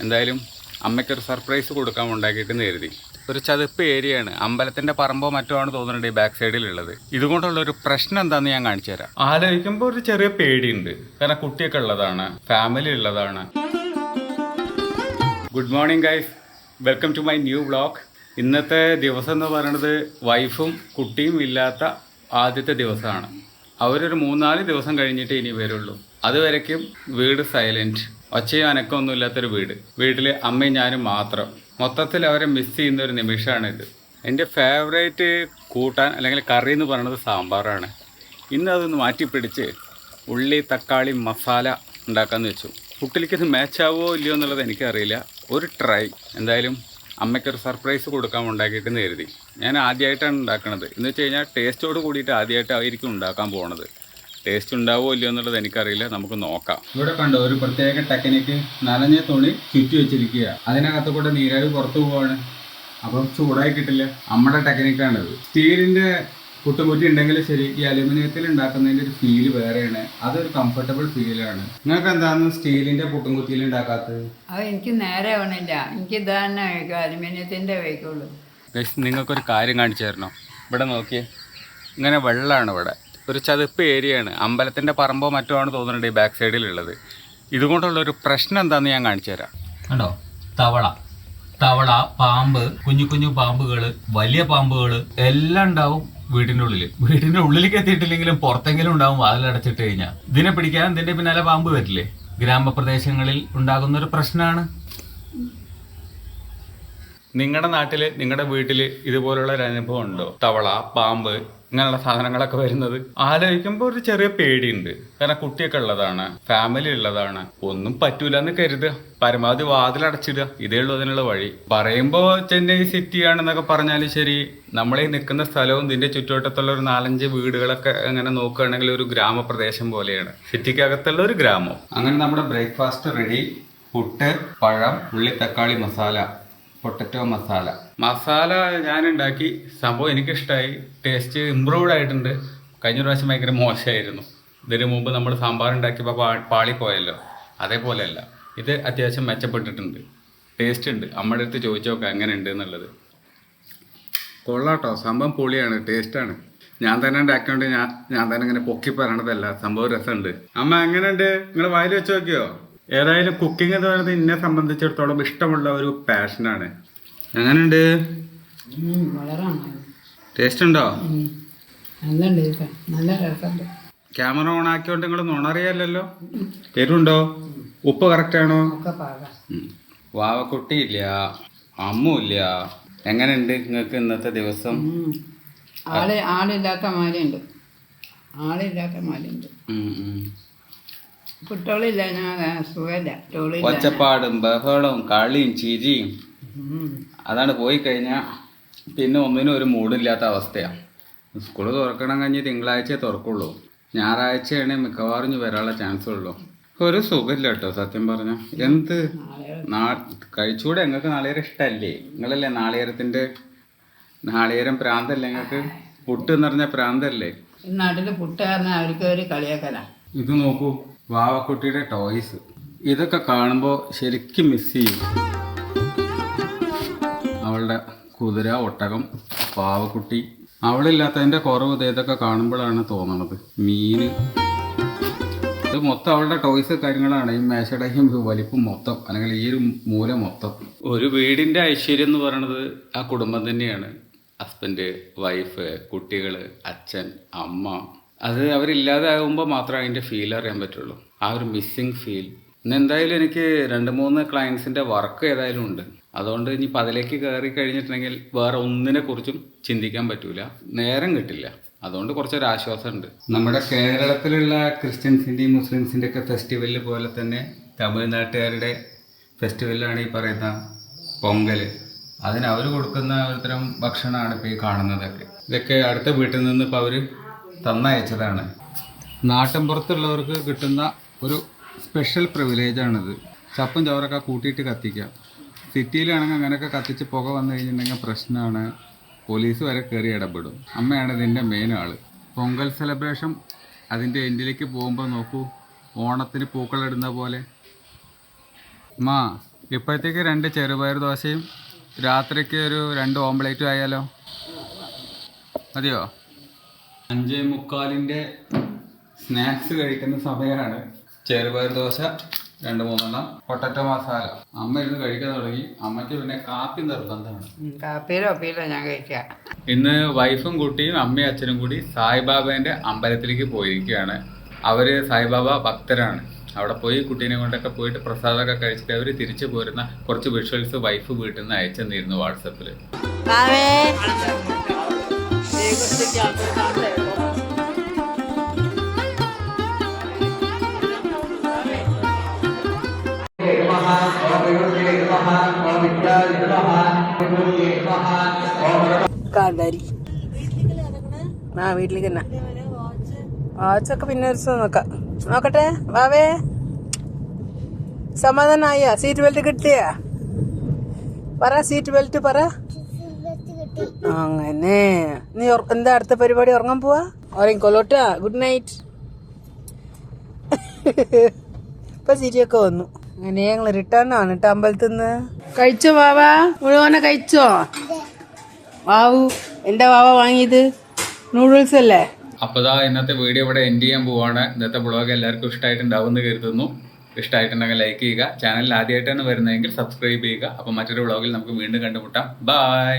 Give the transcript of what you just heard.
എന്തായാലും അമ്മയ്ക്കൊരു സർപ്രൈസ് കൊടുക്കാൻ ഉണ്ടാക്കിയിട്ടെന്ന് കരുതി. ഒരു ചതുപ്പ് ഏരിയയാണ്, അമ്പലത്തിൻ്റെ പറമ്പോ മറ്റോ ആണ് തോന്നുന്നുണ്ട് ഈ ബാക്ക് സൈഡിലുള്ളത്. ഇതുകൊണ്ടുള്ള ഒരു പ്രശ്നം എന്താണെന്ന് ഞാൻ കാണിച്ചു തരാം. ആലോചിക്കുമ്പോൾ ഒരു ചെറിയ പേടിയുണ്ട്, കാരണം കുട്ടിയൊക്കെ ഉള്ളതാണ്, ഫാമിലി ഉള്ളതാണ്. Good morning guys, welcome to my new vlog. ഇന്നത്തെ ദിവസം എന്ന് പറയുന്നത് വൈഫും കുട്ടിയും ഇല്ലാത്ത ആദ്യത്തെ ദിവസമാണ്. അവരൊരു 3-4 ദിവസം കഴിഞ്ഞിട്ട് ഇനി വരുള്ളൂ. അതുവരയ്ക്കും വീട് സൈലൻറ്റ്, ഒച്ചയും അനക്കമൊന്നും ഇല്ലാത്തൊരു വീട്. വീട്ടിൽ അമ്മയും ഞാനും മാത്രം. മൊത്തത്തിൽ അവരെ മിസ് ചെയ്യുന്ന ഒരു നിമിഷമാണിത്. എൻ്റെ ഫേവറേറ്റ് കൂട്ടാൻ അല്ലെങ്കിൽ കറി എന്ന് പറയുന്നത് സാമ്പാറാണ്. ഇന്ന് അതൊന്ന് മാറ്റിപ്പിടിച്ച് ഉള്ളി തക്കാളി മസാല ഉണ്ടാക്കാമെന്ന് വെച്ചു. കുട്ടിലേക്കത് മാച്ചാവോ ഇല്ലയോ എന്നുള്ളത് എനിക്കറിയില്ല. ഒരു ട്രൈ. എന്തായാലും അമ്മയ്ക്കൊരു സർപ്രൈസ് കൊടുക്കാൻ ഉണ്ടാക്കിയിട്ടെന്ന് കരുതി. ഞാൻ ആദ്യമായിട്ടാണ് ഉണ്ടാക്കുന്നത്. എന്ന് വെച്ച് കഴിഞ്ഞാൽ ടേസ്റ്റോട് കൂടിയിട്ട് ആദ്യമായിട്ടായിരിക്കും ഉണ്ടാക്കാൻ പോകുന്നത്. ടേസ്റ്റ് ഉണ്ടാവോ ഇല്ലയോ എന്നുള്ളത് എനിക്കറിയില്ല, നമുക്ക് നോക്കാം. ഇവിടെ കണ്ടോ ഒരു പ്രത്യേക ടെക്നിക്ക്, നനഞ്ഞ തുണി ചുറ്റി വെച്ചിരിക്കുക, അതിനകത്ത് കൂടെ നീരാവി പുറത്തു പോവാണ്. അപ്പം ചൂടായി കിട്ടില്ല. നമ്മുടെ ടെക്നിക്കാണിത്. സ്റ്റീലിൻ്റെ പുട്ടുകുറ്റി ഉണ്ടെങ്കിൽ ശരി, ഈ അലുമിനിയത്തിൽ ഉണ്ടാക്കുന്നതിൻ്റെ ഒരു ഫീല് വേറെയാണ്. അതൊരു കംഫർട്ടബിൾ ഫീലാണ്. നിങ്ങൾക്ക് എന്താണ് സ്റ്റീലിൻ്റെ പുട്ടുകുറ്റിയിൽ ഉണ്ടാക്കാത്തത്? അത് എനിക്ക് നേരെ ആവണില്ല. എനിക്ക് ഇത് തന്നെ അലുമിനിയത്തിൻ്റെ വയ്ക്കുള്ളൂ. നിങ്ങൾക്കൊരു കാര്യം കാണിച്ചു തരണോ? ഇവിടെ നോക്കിയേ, ഇങ്ങനെ വെള്ളമാണ്. ഇവിടെ ഒരു ചതുപ്പ് ഏരിയയാണ്, അമ്പലത്തിൻ്റെ പറമ്പോ മറ്റോ ആണ് തോന്നുന്നുണ്ട് ഈ ബാക്ക് സൈഡിലുള്ളത്. ഇതുകൊണ്ടുള്ള ഒരു പ്രശ്നം എന്താണെന്ന് ഞാൻ കാണിച്ചു തരാം. കണ്ടോ, തവള, പാമ്പ്, കുഞ്ഞു കുഞ്ഞു പാമ്പുകൾ, വലിയ പാമ്പുകൾ എല്ലാം ഉണ്ടാവും വീടിൻ്റെ ഉള്ളിൽ. വീടിൻ്റെ ഉള്ളിലേക്ക് എത്തിയിട്ടില്ലെങ്കിലും പുറത്തെങ്കിലും ഉണ്ടാവും വാതിലടച്ചിട്ട് കഴിഞ്ഞാൽ. ഇതിനെ പിടിക്കാൻ ഇതിൻ്റെ പിന്നാലെ പാമ്പ് വരില്ലേ? ഗ്രാമപ്രദേശങ്ങളിൽ ഉണ്ടാകുന്ന ഒരു പ്രശ്നമാണ്. നിങ്ങളുടെ നാട്ടിൽ, നിങ്ങളുടെ വീട്ടിൽ ഇതുപോലുള്ള ഒരു അനുഭവം ഉണ്ടോ? തവള, പാമ്പ് ഇങ്ങനെയുള്ള സാധനങ്ങളൊക്കെ വരുന്നത് ആലോചിക്കുമ്പോൾ ഒരു ചെറിയ പേടിയുണ്ട്, കാരണം കുട്ടിയൊക്കെ ഉള്ളതാണ്, ഫാമിലി ഉള്ളതാണ്. ഒന്നും പറ്റൂല എന്ന് കരുതുക, പരമാവധി വാതിലടച്ചിടുക. ഇതേ ഉള്ളൂ അതിനുള്ള വഴി. പറയുമ്പോൾ ചെന്നൈ സിറ്റിയാണെന്നൊക്കെ പറഞ്ഞാലും ശരി, നമ്മളീ നിൽക്കുന്ന സ്ഥലവും ഇതിന്റെ ചുറ്റുവട്ടത്തുള്ള ഒരു 4-5 വീടുകളൊക്കെ അങ്ങനെ നോക്കുകയാണെങ്കിൽ ഒരു ഗ്രാമപ്രദേശം പോലെയാണ്. സിറ്റിക്കകത്തുള്ള ഒരു ഗ്രാമം. അങ്ങനെ നമ്മുടെ ബ്രേക്ക്ഫാസ്റ്റ് റെഡി. പുട്ട്, പഴം, ഉള്ളി തക്കാളി മസാല, പൊട്ടറ്റോ മസാല ഞാനുണ്ടാക്കി. സംഭവം എനിക്കിഷ്ടമായി. ടേസ്റ്റ് ഇമ്പ്രൂവ്ഡ് ആയിട്ടുണ്ട്. കഴിഞ്ഞ പ്രാവശ്യം ഭയങ്കര മോശമായിരുന്നു. ഇതിന് മുമ്പ് നമ്മൾ സാമ്പാർ ഉണ്ടാക്കിയപ്പോൾ പാളിപ്പോയല്ലോ, അതേപോലെയല്ല. ഇത് അത്യാവശ്യം മെച്ചപ്പെട്ടിട്ടുണ്ട്, ടേസ്റ്റ് ഉണ്ട്. അമ്മയുടെ അടുത്ത് ചോദിച്ചു നോക്കാം എങ്ങനെ ഉണ്ട് എന്നുള്ളത്. കൊള്ളാട്ടോ, സംഭവം പൊളിയാണ്, ടേസ്റ്റാണ്. ഞാൻ തന്നെ ഉണ്ടാക്കിയോണ്ട് ഞാൻ തന്നെ ഇങ്ങനെ പൊക്കി പറയണതല്ല, സംഭവം രസമുണ്ട്. അമ്മ എങ്ങനെയുണ്ട്? നിങ്ങൾ വായിൽ വെച്ച് നോക്കിയോ? ഏതായാലും കുക്കിംഗ് എന്ന് പറയുന്നത് എന്നെ സംബന്ധിച്ചിടത്തോളം ഇഷ്ടമുള്ള ഒരു പാഷനാണ്. എങ്ങനെയുണ്ട്? ടേസ്റ്റ് ഉണ്ടോ? നല്ല രസമുണ്ട്. ക്യാമറ ഓൺ ആക്കിയോണ്ട് നിങ്ങൾ നുണറിയല്ലോ. എരുണ്ടോ? ഉപ്പ് കറക്റ്റാണോ? വാവക്കുട്ടിയില്ല, അമ്മുമില്ല. എങ്ങനെയുണ്ട് നിങ്ങൾക്ക് ഇന്നത്തെ ദിവസം? ആളില്ലാത്ത മാലുണ്ട്. കുട്ടികളില്ല, ഞാൻ സുഖമില്ല. ഒച്ചപ്പാടും ബഹളവും കളിയും ചിരിയും അതാണ്. പോയി കഴിഞ്ഞാൽ പിന്നെ ഒന്നിനും ഒരു മൂടില്ലാത്ത അവസ്ഥയാണ്. സ്കൂള് തുറക്കണം കഴിഞ്ഞ് തിങ്കളാഴ്ചയെ തുറക്കുള്ളൂ. ഞായറാഴ്ചയാണ് മിക്കവാറും വരാനുള്ള ചാൻസ് ഉള്ളൂ. ഒരു സുഖമില്ല കേട്ടോ സത്യം പറഞ്ഞ. എന്ത് കഴിച്ചുകൂടെ? നിങ്ങൾക്ക് നാളികേരം ഇഷ്ടമല്ലേ? നിങ്ങളല്ലേ നാളികേരം പ്രാന്തല്ലേ നിങ്ങൾക്ക്? പുട്ട് എന്ന് പറഞ്ഞ പ്രാന്തല്ലേ? നാട്ടില് പുട്ട് പറഞ്ഞാൽ അവർക്ക് ഒരു കളിയാക്കല. ഇത് നോക്കൂ, വാവക്കുട്ടിയുടെ ടോയ്സ്. ഇതൊക്കെ കാണുമ്പോൾ ശരിക്കും മിസ് ചെയ്യും. അവളുടെ കുതിര, ഒട്ടകം, പാവക്കുട്ടി. അവളില്ലാത്തതിൻ്റെ കുറവ് ഇതൊക്കെ കാണുമ്പോഴാണ് തോന്നണത്. മീന്, ഇത് മൊത്തം അവളുടെ ടോയ്സ് കാര്യങ്ങളാണ്. ഈ മേശയുടെയും വലിപ്പം മൊത്തം, അല്ലെങ്കിൽ ഈ ഒരു മൂല മൊത്തം. ഒരു വീടിൻ്റെ ഐശ്വര്യം എന്ന് പറയുന്നത് ആ കുടുംബം തന്നെയാണ്. ഹസ്ബൻഡ്, വൈഫ്, കുട്ടികൾ, അച്ഛൻ, അമ്മ. അത് അവരില്ലാതാകുമ്പോൾ മാത്രമേ അതിൻ്റെ ഫീൽ അറിയാൻ പറ്റുള്ളൂ, ആ ഒരു മിസ്സിങ് ഫീൽ. ഇന്ന് എന്തായാലും എനിക്ക് 2-3 ക്ലയൻസിൻ്റെ വർക്ക് ഏതായാലും ഉണ്ട്. അതുകൊണ്ട് ഇനിയിപ്പോൾ അതിലേക്ക് കയറി കഴിഞ്ഞിട്ടുണ്ടെങ്കിൽ വേറെ ഒന്നിനെ കുറിച്ചും ചിന്തിക്കാൻ പറ്റൂല, നേരം കിട്ടില്ല. അതുകൊണ്ട് കുറച്ചൊരു ആശ്വാസമുണ്ട്. നമ്മുടെ കേരളത്തിലുള്ള ക്രിസ്ത്യൻസിൻ്റെയും മുസ്ലിംസിൻ്റെ ഒക്കെ ഫെസ്റ്റിവൽ പോലെ തന്നെ തമിഴ്നാട്ടുകാരുടെ ഫെസ്റ്റിവലാണ് ഈ പറയുന്ന പൊങ്കൽ. അതിന് അവർ കൊടുക്കുന്ന ഒരുതരം ഭക്ഷണമാണ് ഇപ്പോൾ ഈ കാണുന്നതൊക്കെ. ഇതൊക്കെ അടുത്ത വീട്ടിൽ നിന്ന് ഇപ്പോൾ അവർ തന്നയച്ചതാണ്. നാട്ടിൻപുറത്തുള്ളവർക്ക് കിട്ടുന്ന ഒരു സ്പെഷ്യൽ പ്രിവിലേജാണിത്. ചപ്പും ചോറൊക്കെ കൂട്ടിയിട്ട് കത്തിക്കാം. സിറ്റിയിലാണെങ്കിൽ അങ്ങനെയൊക്കെ കത്തിച്ച് പുക വന്നു കഴിഞ്ഞിട്ടുണ്ടെങ്കിൽ പ്രശ്നമാണ്. പോലീസ് വരെ കയറി ഇടപെടും. അമ്മയാണ് ഇതിൻ്റെ മെയിൻ ആൾ. പൊങ്കൽ സെലിബ്രേഷൻ അതിൻ്റെ എൻഡിലേക്ക് പോകുമ്പോൾ നോക്കൂ, ഓണത്തിന് പൂക്കളിടുന്ന പോലെ. ഇപ്പോഴത്തേക്ക് 2 ചെറുപയർ ദോശയും രാത്രിക്ക് ഒരു 2 ഓംപ്ലേറ്റും ആയാലോ? മതിയോ? 5:45 സ്നാക്സ് കഴിക്കുന്ന സമയമാണ്. ചെറുപയർ ദോശ 2-3 എണ്ണം, പൊട്ടറ്റോ മസാല. അമ്മ ഇരുന്ന് കഴിക്കാൻ തുടങ്ങി. അമ്മയ്ക്ക് പിന്നെ കാപ്പി നിർബന്ധമാണ്. കാപ്പിയിലോ ഞാൻ കഴിക്കാം. ഇന്ന് വൈഫും കുട്ടിയും അമ്മയും അച്ഛനും കൂടി സായിബാബേൻ്റെ അമ്പലത്തിലേക്ക് പോയിരിക്കുകയാണ്. അവര് സായിബാബ ഭക്തരാണ്. അവിടെ പോയി കുട്ടീനെ കൊണ്ടൊക്കെ പോയിട്ട് പ്രസാദമൊക്കെ കഴിച്ചിട്ട് അവർ തിരിച്ചു പോരുന്ന കുറച്ച് വിഷ്വൽസ് വൈഫ് വീട്ടിൽ നിന്ന് അയച്ചു തന്നിരുന്നു വാട്സപ്പിൽ. കാന്താരി ആ വീട്ടിലേക്ക് തന്നെ വാച്ചൊക്കെ പിന്നെ ഒരു ദിവസം നോക്കാം. നോക്കട്ടെ വാവേ, സമാധാനായ? സീറ്റ് ബെൽറ്റ് കിട്ടിയാ? പറ സീറ്റ് ബെൽറ്റ് പറ. അങ്ങനെ നീ എന്താ അടുത്ത പരിപാടി? ഉറങ്ങാൻ പോവാ? ഉറങ്ങിക്കൊള്ളോട്ടാ. Good night. ഇപ്പൊ സീറ്റൊക്കെ വന്നു. അങ്ങനെ ഞങ്ങള് റിട്ടേൺ ആണ് കേട്ടോ അമ്പലത്തിൽ നിന്ന്. കഴിച്ചോ വാവാ? മുഴുവനെ കഴിച്ചോ? വാവു എന്റെ വാവ വാങ്ങിയത് നൂഡിൽസ് അല്ലേ? അപ്പോൾ ഇന്നത്തെ വീഡിയോ ഇവിടെ എൻഡ് ചെയ്യാൻ പോവാണ്. ഇന്നത്തെ വ്ളോഗ് എല്ലാവർക്കും ഇഷ്ടമായിട്ടുണ്ടാവും എന്ന് കരുതുന്നു. ഇഷ്ടമായിട്ടുണ്ടെങ്കിൽ ലൈക്ക് ചെയ്യുക. ചാനലിൽ ആദ്യമായിട്ടാണ് വരുന്നതെങ്കിൽ സബ്സ്ക്രൈബ് ചെയ്യുക. അപ്പോൾ മറ്റൊരു വ്ളോഗിൽ നമുക്ക് വീണ്ടും കണ്ടുമുട്ടാം. ബൈ.